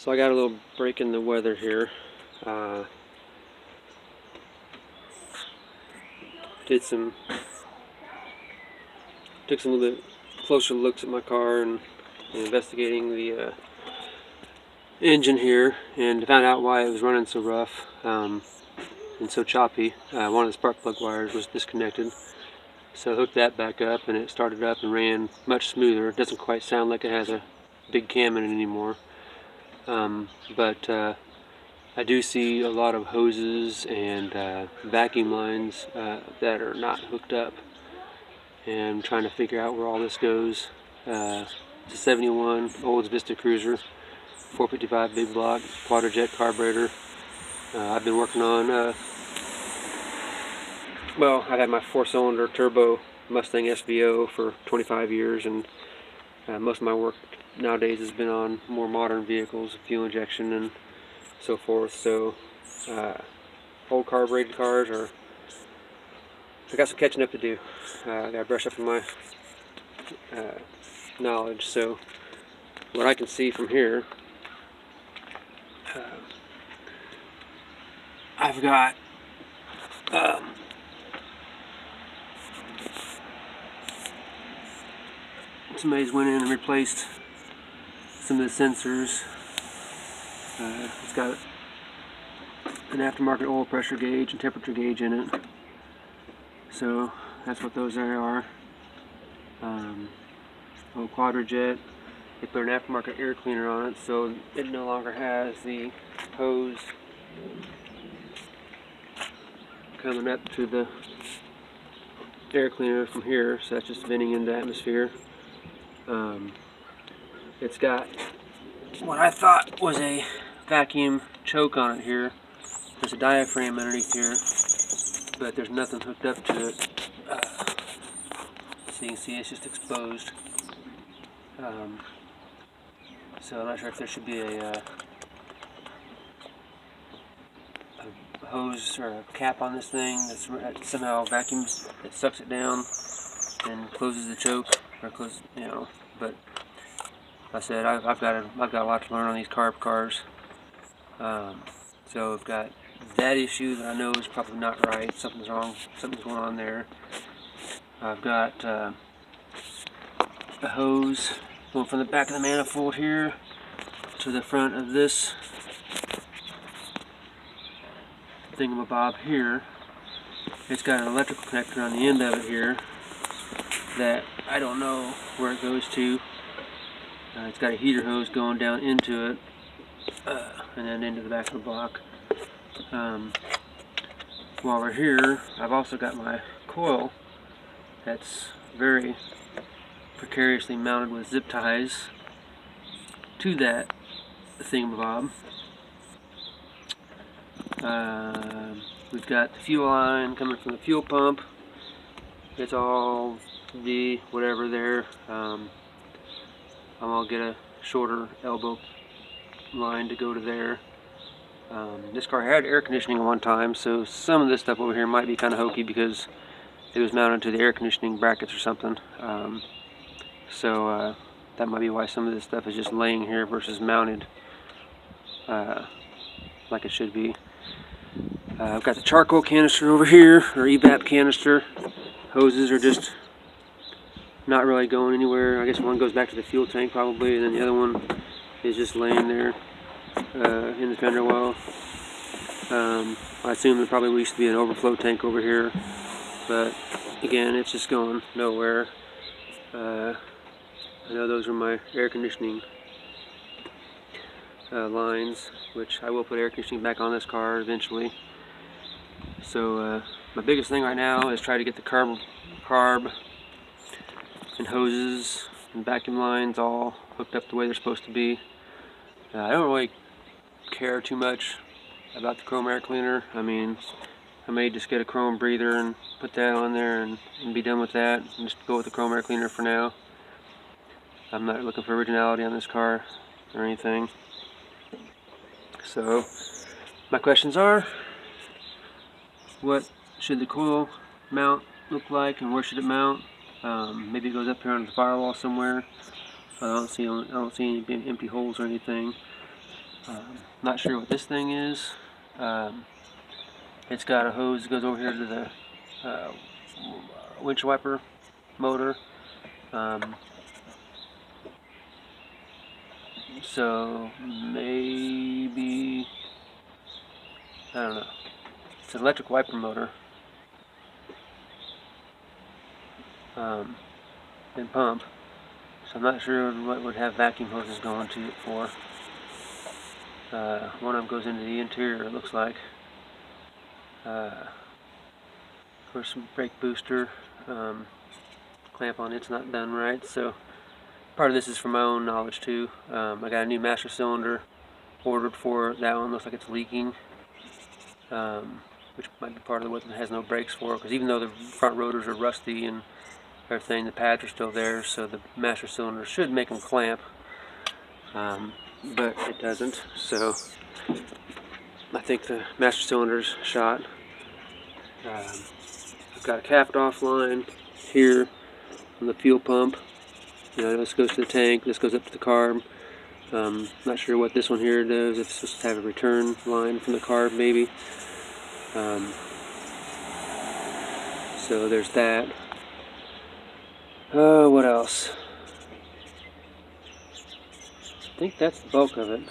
So I got a little break in the weather here. Took some little bit closer looks at my car and investigating the engine here, and found out why it was running so rough and so choppy. One of the spark plug wires was disconnected, so I hooked that back up, and it started up and ran much smoother. It doesn't quite sound like it has a big cam in it anymore, but I do see a lot of hoses and vacuum lines that are not hooked up, and I'm trying to figure out where all this goes. It's a 71 Olds Vista Cruiser, 455 big block, quadrajet carburetor. I've been working on, well, I've had my 4-cylinder turbo Mustang SVO for 25 years, and most of my work nowadays has been on more modern vehicles, fuel injection and so forth. So old carbureted cars I got some catching up to do. I got to brush up on my knowledge. So what I can see from here, I've got somebody's went in and replaced some of the sensors. It's got an aftermarket oil pressure gauge and temperature gauge in it, so that's what those are. Old quadrajet. They put an aftermarket air cleaner on it, so it no longer has the hose coming up to the air cleaner from here, so that's just venting into atmosphere. It's got what I thought was a vacuum choke on it here. There's a diaphragm underneath here, but there's nothing hooked up to it. So you can see it's just exposed. So I'm not sure if there should be a hose or a cap on this thing that somehow vacuums, it sucks it down and closes the choke, or closes, But like I said, I've got a lot to learn on these carb cars. So I've got that issue that I know is probably not right. Something's wrong. Something's going on there. I've got a hose going from the back of the manifold here to the front of this thingamabob here. It's got an electrical connector on the end of it here that I don't know where it goes to. It's got a heater hose going down into it and then into the back of the block. While we're here, I've also got my coil that's very precariously mounted with zip ties to that thingamabob. We've got the fuel line coming from the fuel pump. It's all the whatever there. I'm gonna get a shorter elbow line to go to there. This car had air conditioning at one time, so some of this stuff over here might be kind of hokey because it was mounted to the air conditioning brackets or something. So that might be why some of this stuff is just laying here versus mounted like it should be. I've got the charcoal canister over here, or evap canister. Hoses are just not really going anywhere. I guess one goes back to the fuel tank probably, and then the other one is just laying there in the fender well. I assume there probably used to be an overflow tank over here, but again, it's just going nowhere. I know those are my air conditioning lines, which I will put air conditioning back on this car eventually. So my biggest thing right now is try to get the carb and hoses and vacuum lines all hooked up the way they're supposed to be. I don't really care too much about the chrome air cleaner. I mean, I may just get a chrome breather and put that on there and be done with that, and just go with the chrome air cleaner for now. I'm not looking for originality on this car or anything. So my questions are, what should the coil mount look like, and where should it mount? Maybe it goes up here on the firewall somewhere. I don't see any empty holes or anything. Not sure what this thing is. It's got a hose that goes over here to the windshield wiper motor. So maybe, I don't know. It's an electric wiper motor and pump. So I'm not sure what would have vacuum hoses going to it for. One of them goes into the interior, it looks like. Of course, some brake booster. Clamp on it's not done right, so part of this is from my own knowledge too. I got a new master cylinder ordered for that one. Looks like it's leaking, which might be part of what it has no brakes for, because even though the front rotors are rusty and everything, the pads are still there, so the master cylinder should make them clamp, but it doesn't. So I think the master cylinder's shot. I've got a capped off line here on the fuel pump. This goes to the tank, this goes up to the carb. Not sure what this one here does, if it's supposed to have a return line from the carb maybe. So there's that. What else? I think that's the bulk of it.